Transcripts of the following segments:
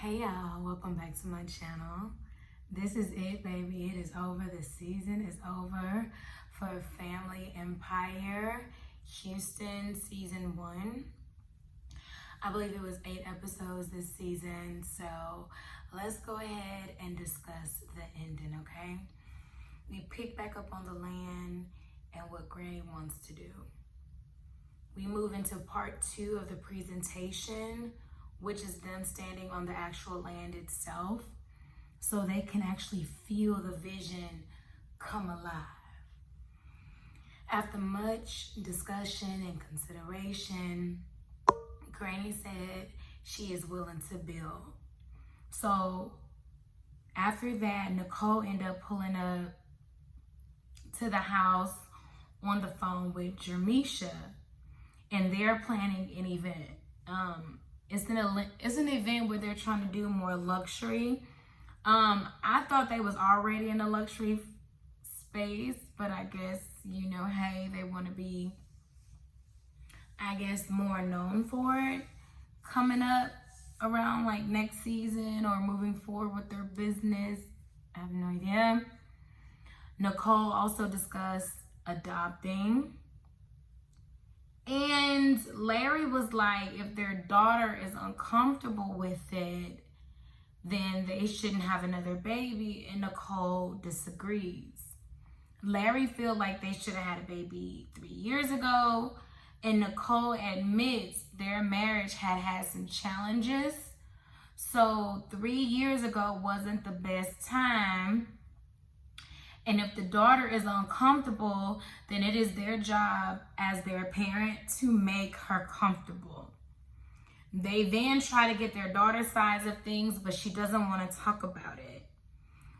Hey y'all, welcome back to my channel. This is it, baby. It is over. The season is over for Family Empire Houston season 1. I believe it was 8 episodes this season, so let's go ahead and discuss the ending, okay? We pick back up on the land and what Granny wants to do. We move into part 2 of the presentation, which is them standing on the actual land itself so they can actually feel the vision come alive. After much discussion and consideration, Granny said she is willing to build. So after that, Nicole ended up pulling up to the house on the phone with Jermisha, and they're planning an event. It's an event where they're trying to do more luxury. I thought they was already in a luxury space, but I guess, hey, they want to be, more known for it coming up around like next season or moving forward with their business. I have no idea. Nicole also discussed adopting. And Larry was like, if their daughter is uncomfortable with it, then they shouldn't have another baby, and Nicole disagrees. Larry feels like they should have had a baby 3 years ago, and Nicole admits their marriage had some challenges. So 3 years ago wasn't the best time. And if the daughter is uncomfortable, then it is their job as their parent to make her comfortable. They then try to get their daughter's side of things, but she doesn't want to talk about it.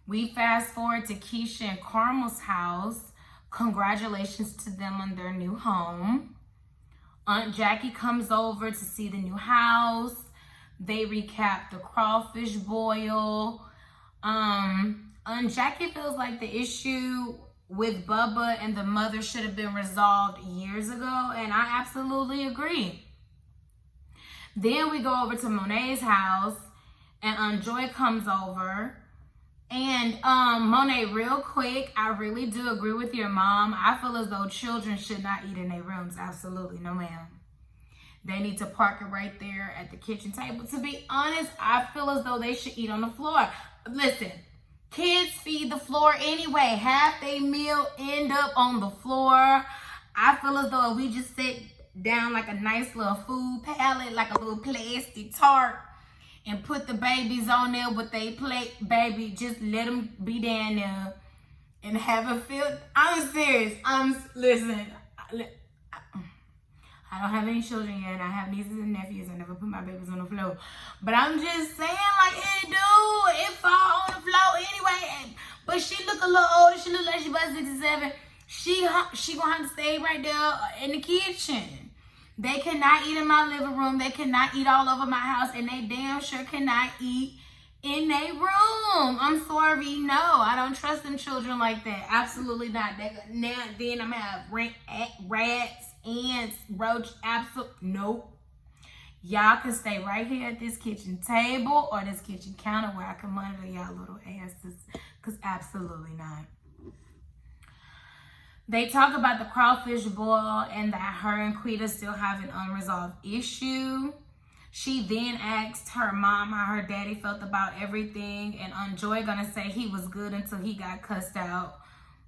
We fast forward to Keisha and Carmel's house. Congratulations to them on their new home. Aunt Jackie comes over to see the new house. They recap the crawfish boil. Jackie feels like the issue with Bubba and the mother should have been resolved years ago, and I absolutely agree. Then we go over to Monet's house, and Joy comes over. And Monet, real quick, I really do agree with your mom. I feel as though children should not eat in their rooms. Absolutely, no ma'am. They need to park it right there at the kitchen table. To be honest, I feel as though they should eat on the floor. Listen. Kids feed the floor anyway. Half their meal end up on the floor. I feel as though if we just sit down like a nice little food palette, like a little plastic tarp, and put the babies on there with their plate, baby, just let them be down there and have a feel. I'm serious. Listen. I don't have any children yet. I have nieces and nephews. I never put my babies on the floor. But I'm just saying, it fall on the floor anyway. But she look a little older. She look like she about 67. She gonna have to stay right there in the kitchen. They cannot eat in my living room. They cannot eat all over my house. And they damn sure cannot eat in their room. I'm sorry. No, I don't trust them children like that. Absolutely not. Then I'm gonna have rats, ants, roach, nope. Y'all can stay right here at this kitchen table or this kitchen counter where I can monitor y'all little asses, because absolutely not. They talk about the crawfish boil and that her and Quita still have an unresolved issue. She then asked her mom how her daddy felt about everything, and Aunt Joy gonna say he was good until he got cussed out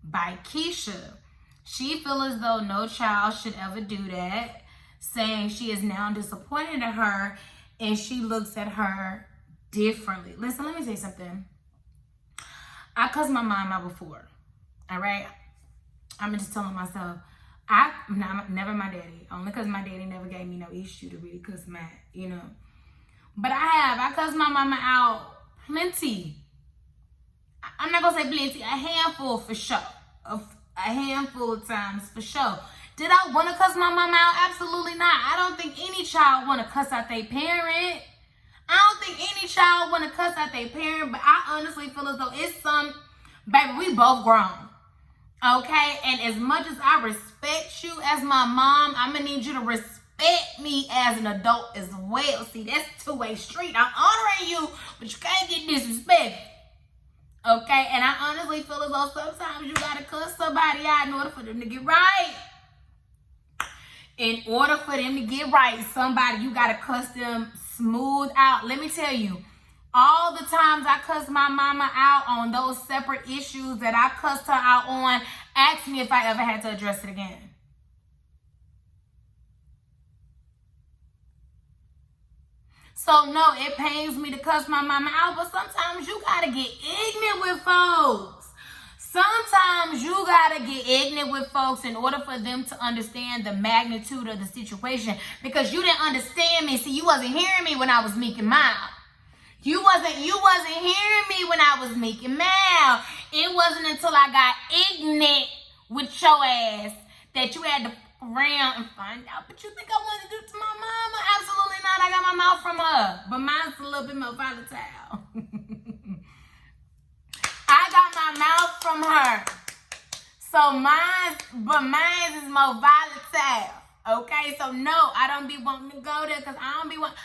by Keisha. She feels as though no child should ever do that, saying she is now disappointed in her and she looks at her differently. Listen, let me say something. I cussed my mom out before, all right? I'm just telling myself, never my daddy, only because my daddy never gave me no issue to really cuss him out, But I cussed my mama out plenty. I'm not gonna say plenty, a handful for sure. A handful of times for sure. Did I want to cuss my mama out? Absolutely not. I don't think any child want to cuss out their parent. I don't think any child want to cuss out their parent, but I honestly feel as though it's baby, we both grown. Okay? And as much as I respect you as my mom, I'm going to need you to respect respect me as an adult as well. See, that's a two-way street. I'm honoring you, but you can't get disrespected. Okay? And I honestly feel as though sometimes you gotta cuss somebody out in order for them to get right. In order for them to get right, somebody, you gotta cuss them smooth out. Let me tell you, all the times I cussed my mama out on those separate issues that I cussed her out on, ask me if I ever had to address it again. So no, it pains me to cuss my mama out, but sometimes you gotta get ignorant with folks. Sometimes you gotta get ignorant with folks in order for them to understand the magnitude of the situation, because you didn't understand me. See, you wasn't hearing me when I was meek and mild. You wasn't hearing me when I was meek and mild. It wasn't until I got ignorant with your ass that you had to around and find out. But you think I wanted to do it to my mama? Absolutely not. I got my mouth from her, but mine's a little bit more volatile. I got my mouth from her, so mine is more volatile. Okay, so no, I don't be wanting to go there, because I don't be want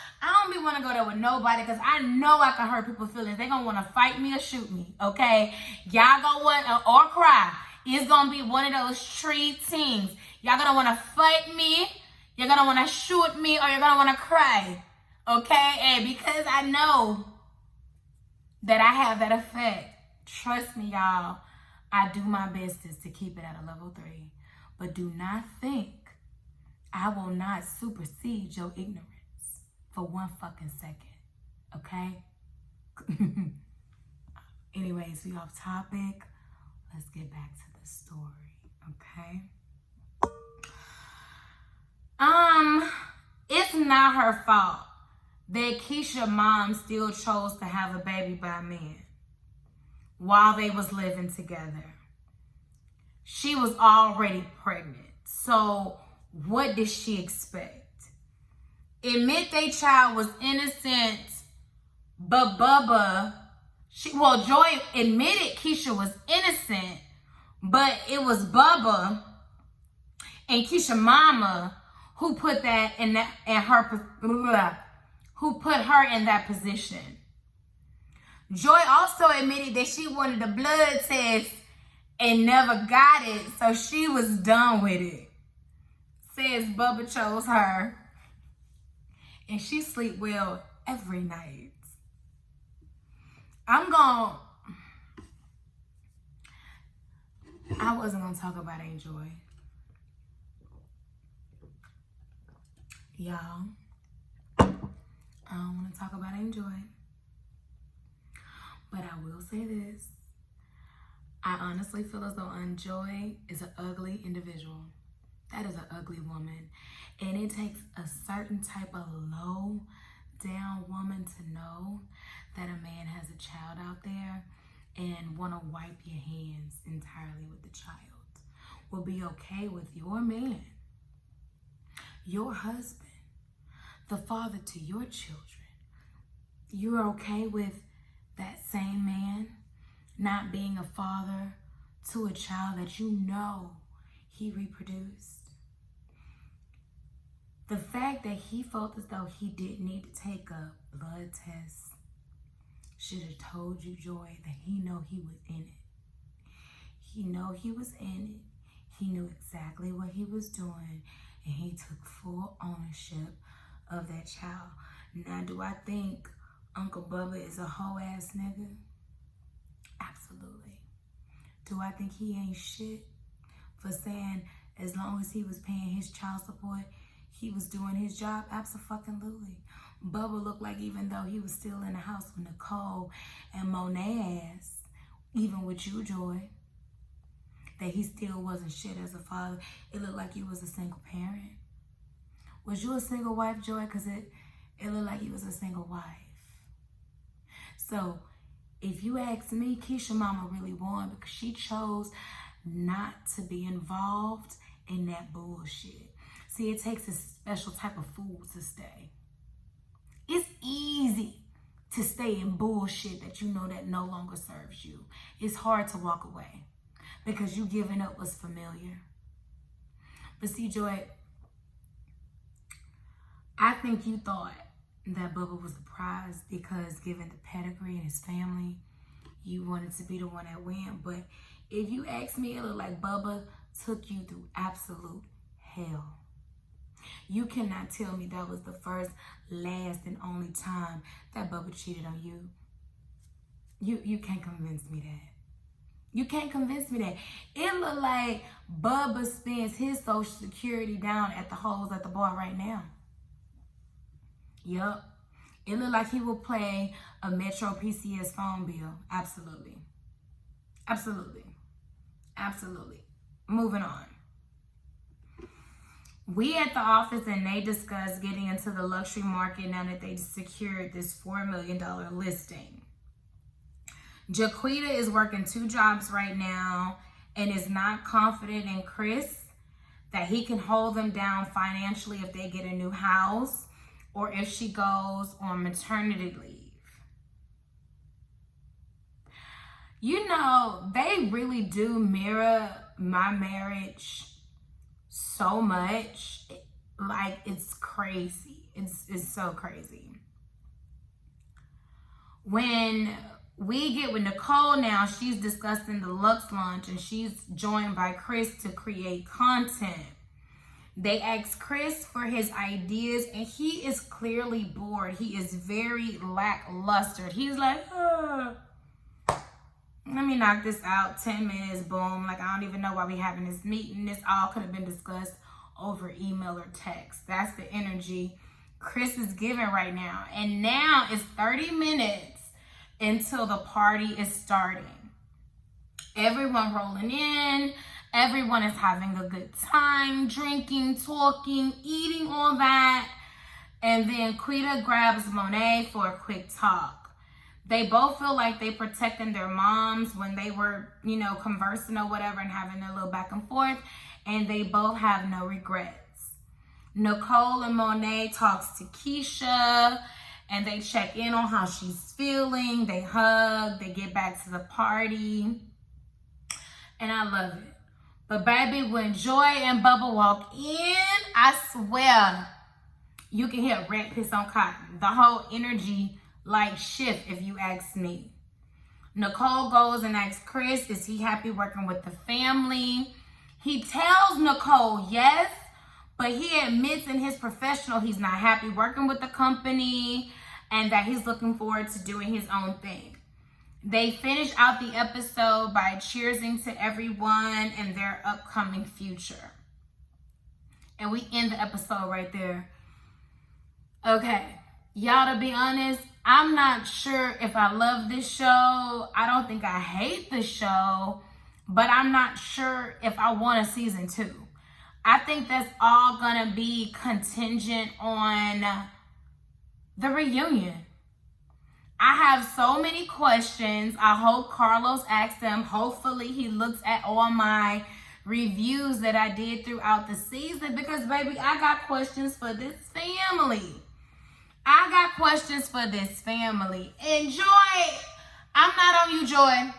to go there with nobody, because I know I can hurt people's feelings. They gonna want to fight me or shoot me. Okay, y'all gonna want or cry. It's gonna be one of those three things. Y'all gonna want to fight me, you're gonna want to shoot me, or you're gonna want to cry. Okay, and because I know that I have that effect, trust me, y'all, I do my bestest to keep it at a level 3. But do not think I will not supersede your ignorance for one fucking second. Okay? Anyways, we off topic. Let's get back to the story. Okay? It's not her fault that Keisha's mom still chose to have a baby by a man while they was living together. She was already pregnant. So what did she expect? Admit their child was innocent, but Joy admitted Keisha was innocent, but it was Bubba and Keisha's mama who put that who put her in that position. Joy also admitted that she wanted a blood test and never got it, so she was done with it. Says Bubba chose her, and she sleep well every night. I wasn't gonna talk about Joy. Y'all, I don't want to talk about Joy. But I will say this. I honestly feel as though Joy is an ugly individual. That is an ugly woman. And it takes a certain type of low down woman to know that a man has a child out there and want to wipe your hands entirely with the child. Will be okay with your man, your husband, the father to your children. You're okay with that same man not being a father to a child that you know he reproduced. The fact that he felt as though he didn't need to take a blood test should have told you, Joy, that he know he was in it. He know he was in it. He knew exactly what he was doing, and he took full ownership of that child. Now, do I think Uncle Bubba is a hoe ass nigga? Absolutely. Do I think he ain't shit for saying as long as he was paying his child support, he was doing his job? Absolutely. Bubba looked like, even though he was still in the house with Nicole and Monet ass, even with you, Joy, that he still wasn't shit as a father. It looked like you was a single parent. Was you a single wife, Joy? Because it looked like you was a single wife. So, if you ask me, Keisha mama really won because she chose not to be involved in that bullshit. See, it takes a special type of fool to stay. It's easy to stay in bullshit that you know that no longer serves you. It's hard to walk away because you giving up what's familiar. But see, Joy, I think you thought that Bubba was the prize because given the pedigree and his family, you wanted to be the one that win. But if you ask me, it looked like Bubba took you through absolute hell. You cannot tell me that was the first, last, and only time that Bubba cheated on you. You can't convince me that. You can't convince me that. It looked like Bubba spends his Social Security down at the holes at the bar right now. Yup. It looked like he will pay a Metro PCS phone bill. Absolutely. Absolutely. Absolutely. Moving on. We at the office and they discussed getting into the luxury market now that they secured this $4 million listing. Jaquita is working 2 jobs right now and is not confident in Chris that he can hold them down financially if they get a new house or if she goes on maternity leave. You know, they really do mirror my marriage so much. Like, it's crazy. It's so crazy. When we get with Nicole now, she's discussing the Lux launch and she's joined by Chris to create content. They ask Chris for his ideas and he is clearly bored. He is very lackluster. He's like, let me knock this out, 10 minutes, boom. Like, I don't even know why we having this meeting. This all could have been discussed over email or text. That's the energy Chris is giving right now. And now it's 30 minutes until the party is starting. Everyone rolling in. Everyone is having a good time, drinking, talking, eating, all that. And then Quita grabs Monet for a quick talk. They both feel like they protecting their moms when they were, you know, conversing or whatever and having their little back and forth. And they both have no regrets. Nicole and Monet talks to Keisha and they check in on how she's feeling. They hug, they get back to the party. And I love it. But baby, when Joy and Bubba walk in, I swear, you can hear rat piss on cotton. The whole energy like shift, if you ask me. Nicole goes and asks Chris, is he happy working with the family? He tells Nicole yes, but he admits in his professional he's not happy working with the company and that he's looking forward to doing his own thing. They finish out the episode by cheersing to everyone and their upcoming future. And we end the episode right there. Okay, y'all, to be honest, I'm not sure if I love this show. I don't think I hate the show, but I'm not sure if I want a season 2. I think that's all gonna be contingent on the reunion. I have so many questions. I hope Carlos asks them. Hopefully he looks at all my reviews that I did throughout the season because, baby, I got questions for this family. I got questions for this family. And Joy, I'm not on you, Joy.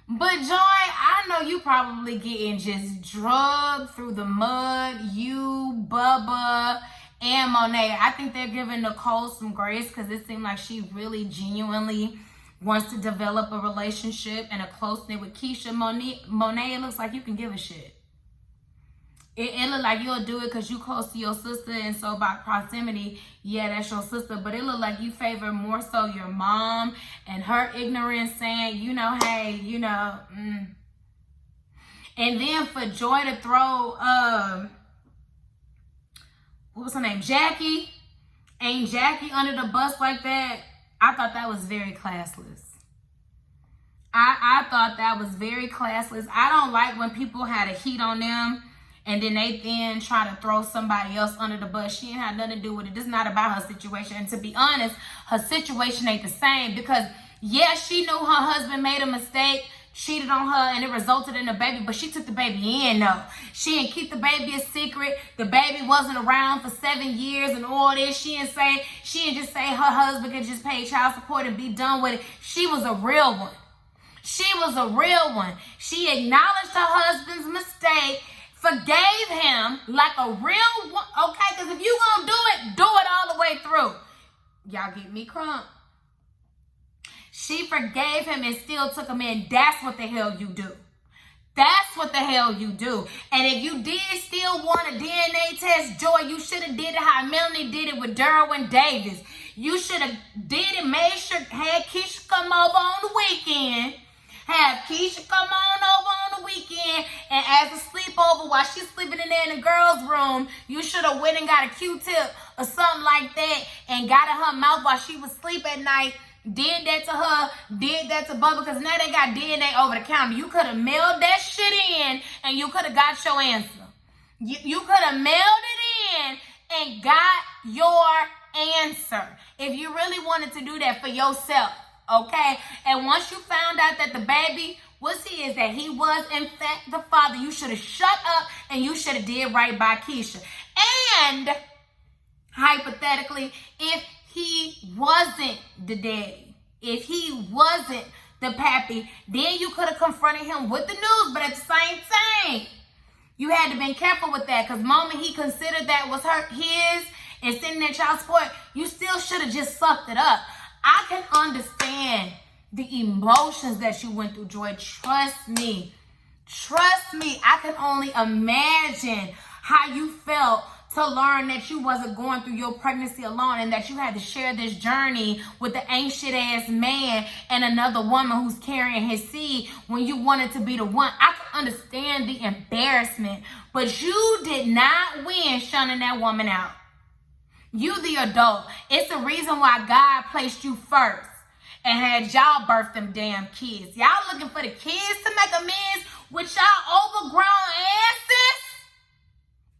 But Joy, I know you probably getting just drugged through the mud. You, Bubba, and Monet. I think they're giving Nicole some grace because it seemed like she really genuinely wants to develop a relationship and a close-knit with Keisha. Monet, it looks like you can give a shit. It look like you'll do it because you close to your sister, and so by proximity, yeah, that's your sister. But it look like you favor more so your mom and her ignorance, saying, you know, hey, you know. And then for Joy to throw, what was her name, Jackie? Ain't Jackie under the bus like that? I thought that was very classless. I thought that was very classless. I don't like when people had a heat on them and then they then try to throw somebody else under the bus. She ain't had nothing to do with it. This is not about her situation. And to be honest, her situation ain't the same because, yeah, she knew her husband made a mistake, cheated on her, and it resulted in a baby, but she took the baby in, though. She didn't keep the baby a secret. The baby wasn't around for 7 years and all this. She didn't just say her husband could just pay child support and be done with it. She was a real one. She was a real one. She acknowledged her husband's mistake, forgave him like a real one. Okay, because if you gonna do it all the way through. Y'all get me crunk. She forgave him and still took him in. That's what the hell you do. That's what the hell you do. And if you did still want a DNA test, Joy, you should have did it how Melanie did it with Derwin Davis. You should have did it, made sure, had Keisha come over on the weekend. Have Keisha come on over on the weekend, and as a sleepover while she's sleeping in there in the girls' room, you should have went and got a Q-tip or something like that and got in her mouth while she was asleep at night. Did that to her, did that to Bubba, because now they got DNA over the counter. You could have mailed that shit in and you could have got your answer. You could have mailed it in and got your answer if you really wanted to do that for yourself, okay? And once you found out that the baby was his, that he was in fact the father, you should have shut up and you should have did right by Keisha. And hypothetically, if he wasn't the daddy, if he wasn't the pappy, then you could have confronted him with the news. But at the same time, you had to be careful with that, because moment he considered that was his and sending that child support, you still should have just sucked it up. I can understand the emotions that you went through, Joy. Trust me. Trust me. I can only imagine how you felt to learn that you wasn't going through your pregnancy alone and that you had to share this journey with the ain't shit ass man and another woman who's carrying his seed when you wanted to be the one. I can understand the embarrassment, but you did not win shunning that woman out. You the adult. It's the reason why God placed you first and had y'all birth them damn kids. Y'all looking for the kids to make amends with y'all overgrown asses?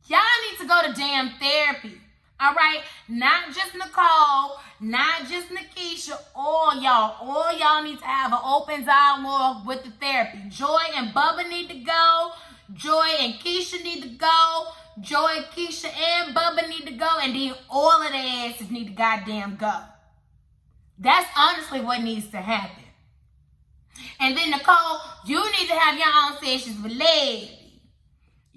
Y'all need to go to damn therapy, all right? Not just Nicole, not just Nikisha, all y'all need to have an open dialogue with the therapy. Joy and Bubba need to go. Joy and Keisha need to go. Joy, Keisha, and Bubba need to go. And then all of their asses need to goddamn go. That's honestly what needs to happen. And then Nicole, you need to have your own sessions with Leslie.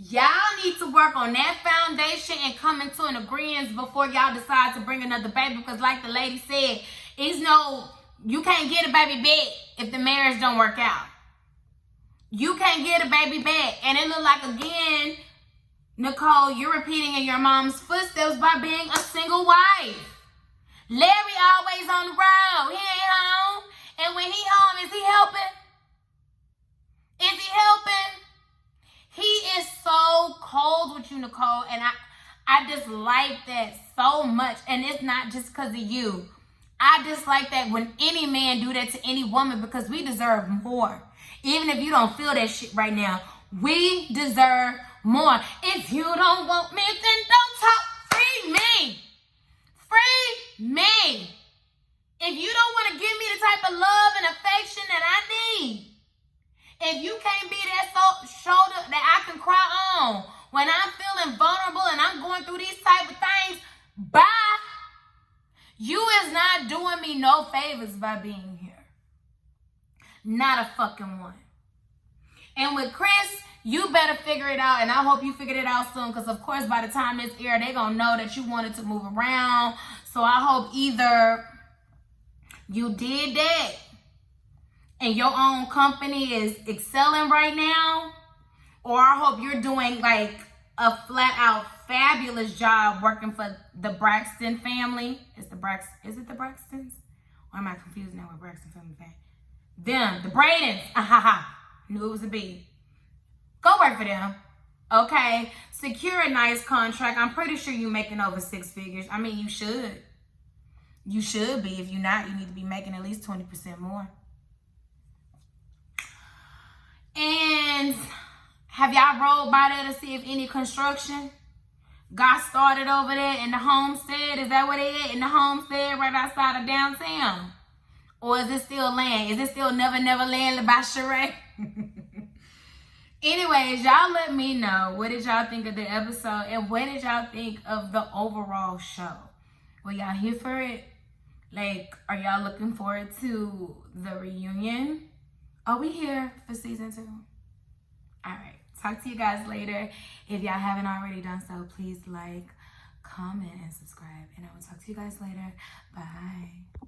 Y'all need to work on that foundation and come into an agreement before y'all decide to bring another baby. Because like the lady said, you can't get a baby back if the marriage don't work out. You can't get a baby back. And it look like, again, Nicole, you're repeating in your mom's footsteps by being a single wife. Larry always on the road. He ain't home. And when he home, is he helping? Is he helping? He is so cold with you, Nicole, and I dislike that so much. And it's not just because of you. I dislike that when any man do that to any woman, because we deserve more. Even if you don't feel that shit right now, we deserve more. If you don't want me, then don't talk. Free me. Free me. If you don't want to give me the type of love and affection that I need, if you can't be that shoulder that I can cry on when I'm feeling vulnerable and I'm going through these type of things, bye. You is not doing me no favors by being here. Not a fucking one. And with Chris, you better figure it out, and I hope you figured it out soon, because of course by the time this air, they're going to know that you wanted to move around. So I hope either you did that and your own company is excelling right now, or I hope you're doing like a flat out fabulous job working for the Braxton family. Is it the Braxtons? Or am I confused now with Braxton family? Them, the Bradens. Knew it was a B. Go work for them. Okay? Secure a nice contract. I'm pretty sure you're making over 6 figures. I mean, you should. You should be. If you're not, you need to be making at least 20% more. And have y'all rolled by there to see if any construction got started over there in the homestead? Is that where they at? In the homestead right outside of downtown? Or is it still land? Is it still Never Never Land by Sheree? Anyways, y'all let me know. What did y'all think of the episode? And what did y'all think of the overall show? Were y'all here for it? Like, are y'all looking forward to the reunion? Are we here for season 2? All right. talk to you guys later. If y'all haven't already done so, please like, comment, and subscribe. And I will talk to you guys later. Bye.